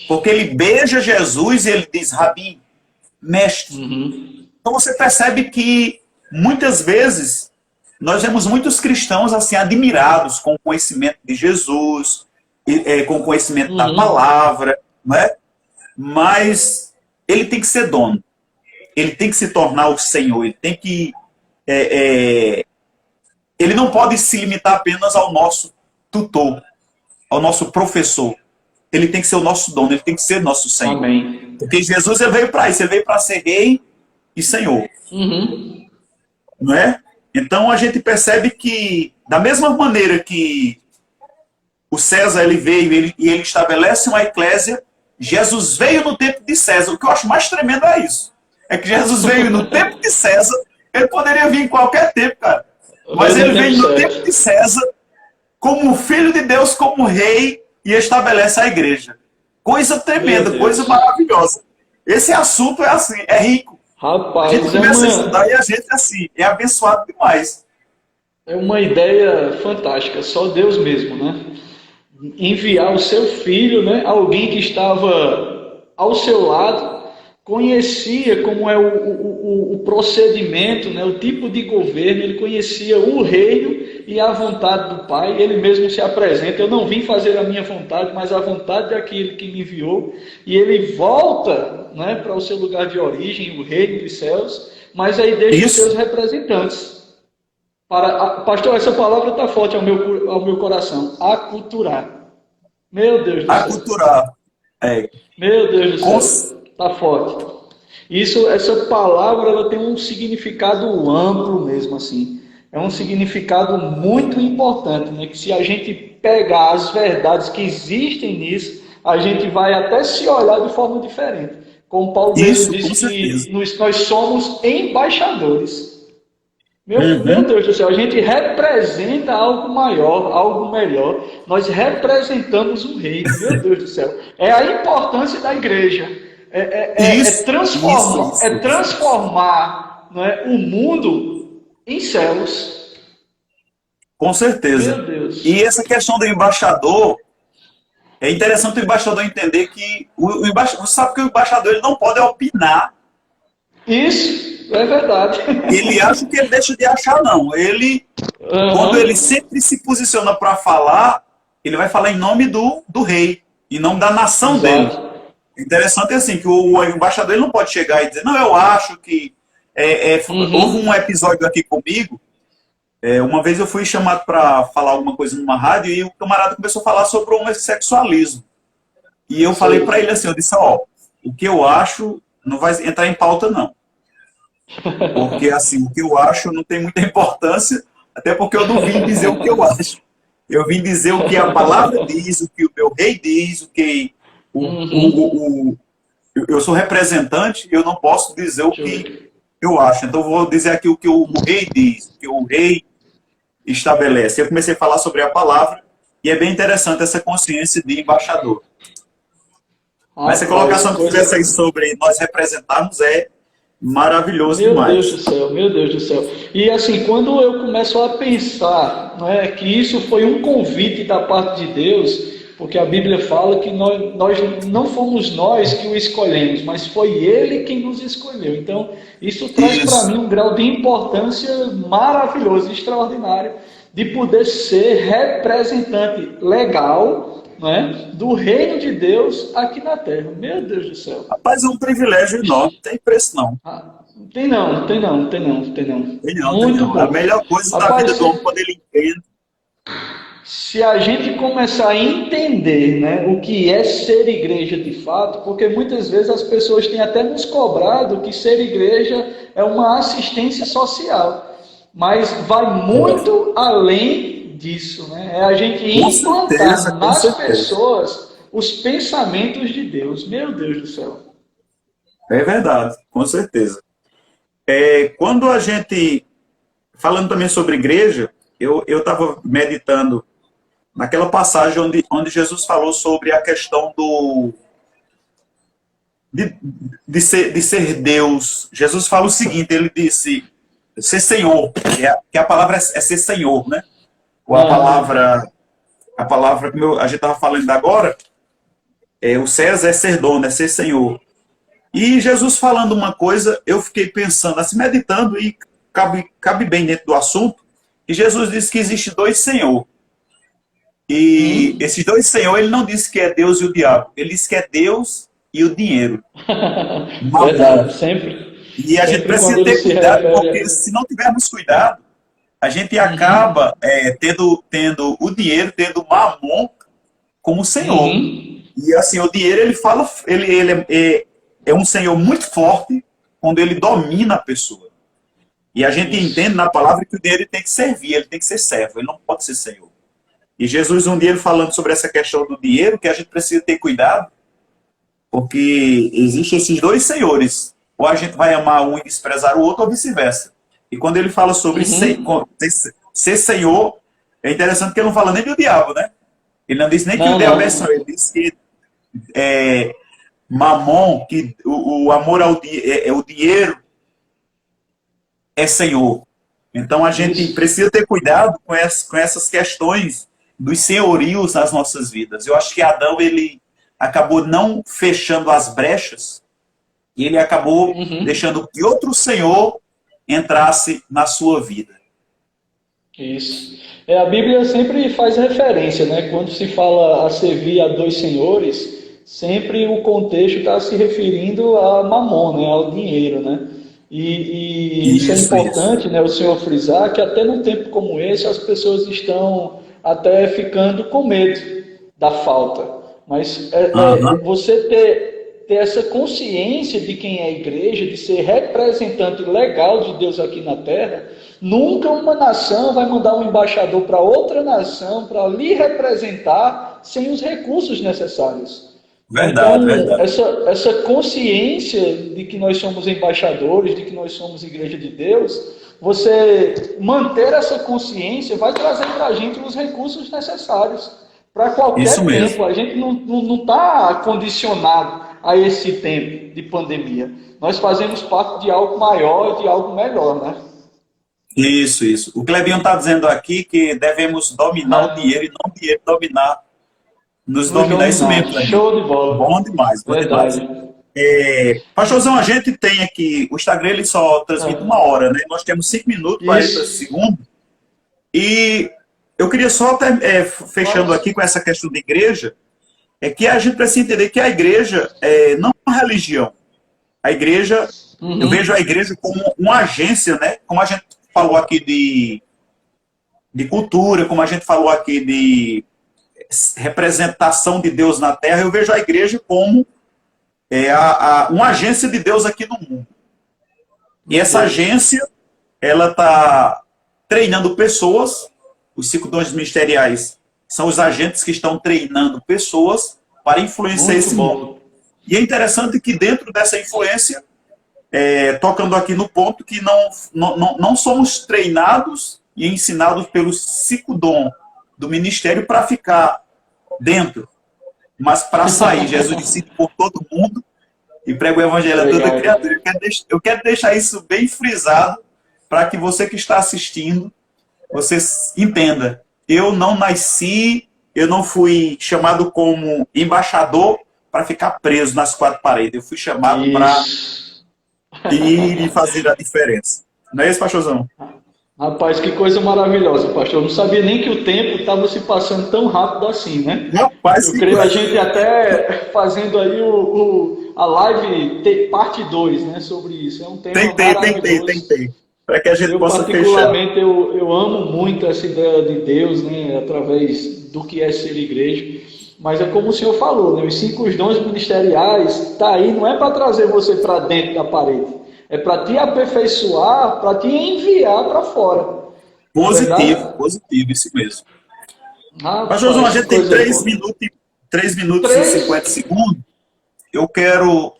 Porque ele beija Jesus e ele diz, Rabi, mestre. Então você percebe que muitas vezes nós vemos muitos cristãos assim admirados com o conhecimento de Jesus, com o conhecimento da palavra, né? Mas ele tem que ser dono. Ele tem que se tornar o Senhor. Ele tem que ele não pode se limitar apenas ao nosso tutor, ao nosso professor. Ele tem que ser o nosso dono, ele tem que ser nosso Senhor. Amém. Porque Jesus ele veio para isso, ele veio para ser rei e Senhor. Não é? Então a gente percebe que, da mesma maneira que o César ele veio e ele estabelece uma eclésia, Jesus veio no tempo de César. O que eu acho mais tremendo é isso. É que Jesus veio no tempo de César, ele poderia vir em qualquer tempo, cara. Mas ele veio no tempo de César, como filho de Deus, como rei, e estabelece a igreja. Coisa tremenda, coisa maravilhosa. Esse assunto é assim, é rico. Rapaz, a gente começa a estudar e a gente assim, é abençoado demais. É uma ideia fantástica, só Deus mesmo, né? Enviar o seu filho, né? Alguém que estava ao seu lado, conhecia como é o procedimento, né? O tipo de governo, ele conhecia o reino e a vontade do Pai, ele mesmo se apresenta, eu não vim fazer a minha vontade, mas a vontade daquele que me enviou, e ele volta, né, para o seu lugar de origem, o reino dos céus, mas aí deixa os seus representantes. Pastor, essa palavra está forte ao meu coração, aculturar. Meu Deus do céu. Aculturar. Meu Deus do céu, está forte. Essa palavra ela tem um significado amplo mesmo, assim. É um significado muito importante, né? Que se a gente pegar as verdades que existem nisso, a gente vai até se olhar de forma diferente. Como Paulo diz que nós somos embaixadores. Meu Deus do céu, a gente representa algo maior, algo melhor. Nós representamos um reino, meu Deus do céu. É a importância da igreja. Transformar não é, o mundo em céus. Com certeza. Meu Deus. E essa questão do embaixador, É interessante o embaixador entender que o embaixador sabe que o embaixador ele não pode opinar. Isso, é verdade. Ele acha que ele deixa de achar, não. Ele, quando ele Aham, sempre se posiciona para falar, ele vai falar em nome do rei, em nome da nação dele. exato. Interessante é assim, que o embaixador ele não pode chegar e dizer, não, eu acho que houve um Uhum, episódio aqui comigo. Uma vez eu fui chamado para falar alguma coisa numa rádio e o camarada começou a falar sobre o homossexualismo. E eu falei para sei. ele assim, eu disse, ó, o que eu acho não vai entrar em pauta não. Porque assim, o que eu acho não tem muita importância, até porque eu não vim dizer o que eu acho. Eu vim dizer o que a palavra diz, o que o meu rei diz, o que Uhum, eu sou representante, eu não posso dizer o deixa eu que ver. eu acho. Então eu vou dizer aqui o que o rei diz, o que o rei estabelece. Eu comecei a falar sobre a palavra e é bem interessante essa consciência de embaixador. Mas essa Rapaz, colocação que tivesse aí coisa. sobre nós representarmos é maravilhoso Meu Deus do demais. céu, meu Deus do céu. E assim, quando eu começo a pensar, né, que isso foi um convite da parte de Deus, porque a Bíblia fala que nós não fomos nós que o escolhemos, mas foi Ele quem nos escolheu. Então, isso traz para Isso. mim um grau de importância maravilhoso, extraordinário, de poder ser representante legal, né, do reino de Deus aqui na terra. Meu Deus do céu. Rapaz, é um privilégio enorme, não tem preço não. Ah, tem não, tem não, tem não, tem não. Tem não, tem Muito não. A bom. melhor coisa da Rapaz, vida do homem quando ele entende. se a gente começar a entender, né, o que é ser igreja de fato, porque muitas vezes as pessoas têm até nos cobrado que ser igreja é uma assistência social, mas vai muito além disso, né? É a gente Com certeza, implantar com nas certeza. pessoas os pensamentos de Deus. Meu Deus do céu. É verdade, com certeza. Quando a gente, falando também sobre igreja, eu estava meditando naquela passagem onde Jesus falou sobre a questão de, de ser Deus. Jesus fala o seguinte, ele disse, ser Senhor, que a palavra é ser Senhor, né? Ou Aham. a palavra que a gente estava falando agora, o César é ser dono, é ser Senhor. E Jesus falando uma coisa, eu fiquei pensando, assim, meditando, e cabe bem dentro do assunto, e Jesus disse que existe dois Senhor. E Hum? esses dois Senhor, ele não disse que é Deus e o diabo, ele disse que é Deus e o dinheiro, Verdade, mamon. sempre, E a gente sempre quando precisa ele ter se cuidado, refere porque a... se não tivermos cuidado, a gente Uhum, acaba tendo o dinheiro, tendo o mamon como Senhor. uhum, E assim, o dinheiro, ele fala, é um Senhor muito forte quando ele domina a pessoa. E a gente entende isso. na palavra que o dinheiro ele tem que servir, ele tem que ser servo, ele não pode ser Senhor. E Jesus, um dia, ele falando sobre essa questão do dinheiro, que a gente precisa ter cuidado, porque existem esses dois senhores. Ou a gente vai amar um e desprezar o outro, ou vice-versa. E quando ele fala sobre Uhum. ser Senhor, é interessante que ele não fala nem do diabo, né? Ele não diz nem que o Não, diabo é Senhor, não. ele diz que mamon, que o amor o dinheiro é Senhor. Então a gente Isso. precisa ter cuidado com essas questões dos senhorios nas nossas vidas. Eu acho que Adão ele acabou não fechando as brechas e ele acabou Uhum. deixando que outro senhor entrasse na sua vida. Isso. É, a Bíblia sempre faz referência, né? Quando se fala a servir a dois senhores, sempre o contexto está se referindo a mamon, né? Ao dinheiro, né? E isso é Isso, isso. importante, né? O senhor frisar que até num tempo como esse as pessoas estão até ficando com medo da falta. Mas Aham. você ter essa consciência de quem é a igreja, de ser representante legal de Deus aqui na terra, nunca uma nação vai mandar um embaixador para outra nação para lhe representar sem os recursos necessários. Né? Verdade, Então, verdade. essa consciência de que nós somos embaixadores, de que nós somos igreja de Deus, você manter essa consciência vai trazer para a gente os recursos necessários para Isso qualquer mesmo. tempo. A gente não está condicionado a esse tempo de pandemia. Nós fazemos parte de algo maior, de algo melhor, né? Isso, isso. O Clebion está dizendo aqui que devemos dominar o dinheiro e não o dinheiro dominar Nos Nos dominar, isso dominar. mesmo, Danilo. Show de bola. Bom demais, bom demais. Verdade. Pastorzão, a gente tem aqui, o Instagram ele só transmite uma Ah, hora, né? Nós temos 5 minutos, 40 isso. segundos. E eu queria só, fechando Mas, aqui com essa questão da igreja, é que a gente precisa entender que a igreja não é uma religião. A igreja, eu vejo a uhum. igreja como uma agência, né? Como a gente falou aqui de cultura, como a gente falou aqui de representação de Deus na Terra, eu vejo a igreja como uma agência de Deus aqui no mundo. E Meu essa Deus. agência, ela está treinando pessoas, os 5 dons ministeriais são os agentes que estão treinando pessoas para influenciar Muito esse mundo. bom. E é interessante que dentro dessa influência, tocando aqui no ponto que não somos treinados e ensinados pelos 5 dons do ministério para ficar dentro, mas para sair. Jesus disse por todo mundo e prega o evangelho a toda Obrigado. criatura. Eu quero deixar isso bem frisado para que você que está assistindo, você entenda. Eu não nasci, eu não fui chamado como embaixador para ficar preso nas 4 paredes. Eu fui chamado para Isso. ir e fazer a diferença. Não é isso, pastorzão? Rapaz, que coisa maravilhosa, pastor. Eu não sabia nem que o tempo estava se passando tão rápido assim, né? Rapaz, Eu que creio a coisa. gente até fazendo aí a live parte 2, né, sobre isso. É um tema maravilhoso. Tentei. Para que a gente Eu, possa fechar. particularmente, eu amo muito essa ideia de Deus, né, através do que é ser igreja. Mas é como o senhor falou, né, os 5 dons ministeriais tá aí, não é para trazer você para dentro da parede, é para te aperfeiçoar, para te enviar para fora. Não é Positivo, verdade? positivo, isso mesmo. Pastorzão, a Rapaz, que gente tem coisa 3 boa. minutos, 3 minutos e 50 Três? segundos. Eu quero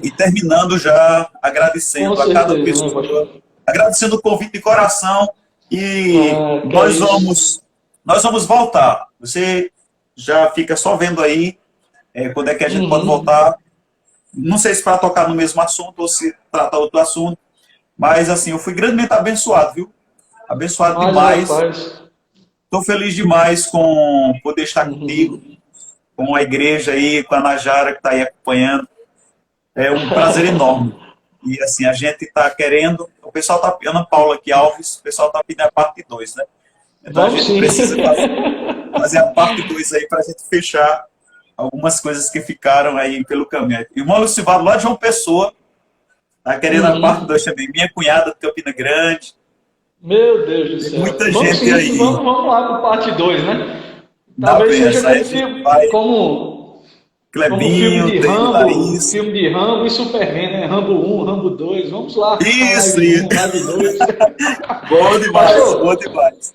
ir terminando já, Com agradecendo a cada certeza, né, pessoa, pastor? agradecendo o convite de coração e Ah, que é nós isso. vamos, nós vamos voltar. Você já fica só vendo aí quando é que a gente pode Uhum. voltar. Não sei se para tocar no mesmo assunto ou se tratar outro assunto, mas assim, eu fui grandemente abençoado, viu? Abençoado Mas, demais. rapaz, Estou feliz demais com poder estar contigo, uhum. com a igreja aí, com a Najara que está aí acompanhando. É um prazer enorme. E assim, a gente está querendo. O pessoal está. Ana Paula aqui, Alves, o pessoal está pedindo a parte 2, né? Então a Vamos gente sim. precisa fazer a parte 2 aí para a gente fechar algumas coisas que ficaram aí pelo caminho. Irmão Lucivaldo, lá de João Pessoa, está querendo a parte 2 Uhum. também. Minha cunhada de Campina Grande. Meu Deus do Tem céu. muita Vamos gente sim, aí. vamos lá para parte 2, né? Na Talvez seja benção. Aí como a gente vai. como Clebinho, tem Larissa. Filme de Rambo e Superman, né? Rambo 1, Rambo 2. Vamos lá, a Isso, live isso. 1, live 2. Bom demais, bom Pastor, demais.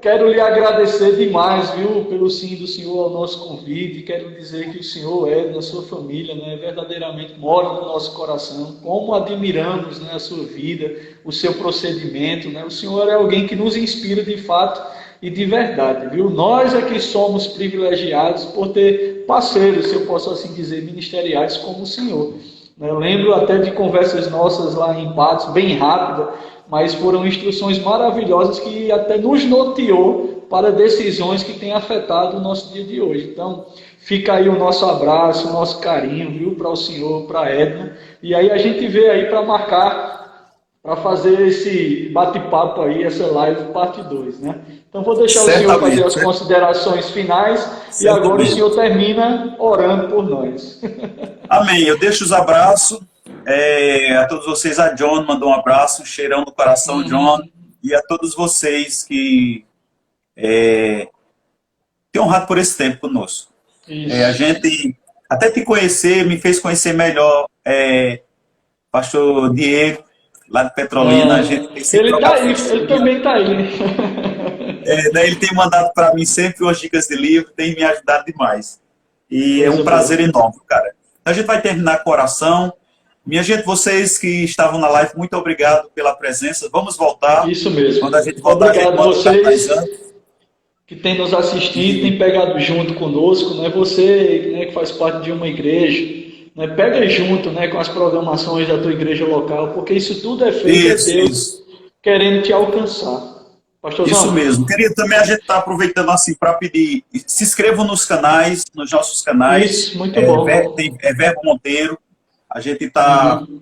quero lhe agradecer demais, viu, pelo sim do senhor ao nosso convite. Quero dizer que o senhor é da sua família, né, verdadeiramente mora no nosso coração. Como admiramos, né, a sua vida, o seu procedimento, né? O senhor é alguém que nos inspira de fato e de verdade, viu? Nós é que somos privilegiados por ter parceiros, se eu posso assim dizer, ministeriais como o senhor. Eu lembro até de conversas nossas lá em Patos, bem rápida, mas foram instruções maravilhosas que até nos norteou para decisões que têm afetado o nosso dia de hoje. Então, fica aí o nosso abraço, o nosso carinho, viu, para o senhor, para a Edna. E aí a gente vê aí para marcar, para fazer esse bate-papo aí, essa live parte 2, né? Então, vou deixar o senhor fazer Certamente, as considerações finais e agora o certamente. senhor termina orando por nós. Amém. Eu deixo os abraços a todos vocês. A John mandou um abraço, um cheirão no coração, John. Uhum. E a todos vocês que têm honrado por esse tempo conosco. A Isso. gente, até te conhecer, me fez conhecer melhor pastor Diego, lá de Petrolina. A gente tem sempre Ele tá trocado aí, ele figurinha. também tá aí. Daí ele tem mandado para mim sempre umas dicas de livro, tem me ajudado demais. E é um Coisa prazer boa. enorme, cara. A gente vai terminar com oração. Minha gente, vocês que estavam na live, muito obrigado pela presença. Vamos voltar. Isso Quando a mesmo. gente voltar, a gente Obrigado manda já mais vocês antes. que têm nos assistido, E têm pegado junto conosco, né? Você, né, que faz parte de uma igreja, né? Pega junto, né, com as programações da tua igreja local, porque isso tudo é feito é isso, Deus isso. querendo te alcançar. Isso Pastorzão. mesmo. Queria também a gente estar aproveitando assim para pedir, se inscrevam nos canais, nos nossos canais, Isso, muito bom. tem Verbo Monteiro, a gente está Uhum.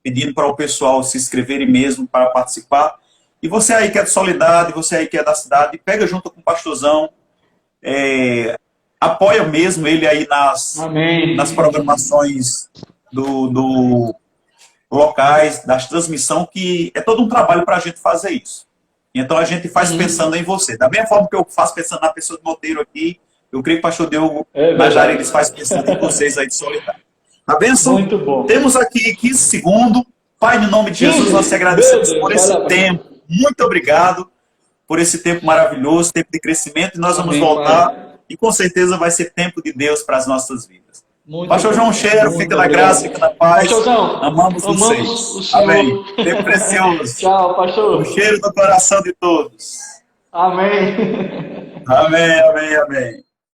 pedindo para o pessoal se inscreverem mesmo para participar. E você aí que é de Soledade, você aí que é da cidade, pega junto com o pastorzão, apoia mesmo ele aí nas Amém. programações do locais, das transmissões, que é todo um trabalho para a gente fazer isso. Então a gente faz pensando Uhum. em você. Da mesma forma que eu faço pensando na pessoa de Monteiro aqui, eu creio que o pastor Diogo É Najariles faz verdade. pensando em vocês aí de Soledade. A bênção, Muito bom. temos aqui 15 segundos. Pai, no nome de Jesus, nós te 15? Meu agradecemos por Deus, vai esse lá, tempo. pastor. Muito obrigado por esse tempo maravilhoso, tempo de crescimento, e nós vamos Amém, voltar, Pai. e com certeza vai ser tempo de Deus para as nossas vidas. Muito Pastor João bom. Cheiro, fica Muito na graça, obrigado. fica na paz. Pastorzão, Amamos amamos o vocês. Amém. Senhor. Tempo precioso. Tchau, Um pastor. cheiro no coração de todos. Amém. Amém, amém, amém.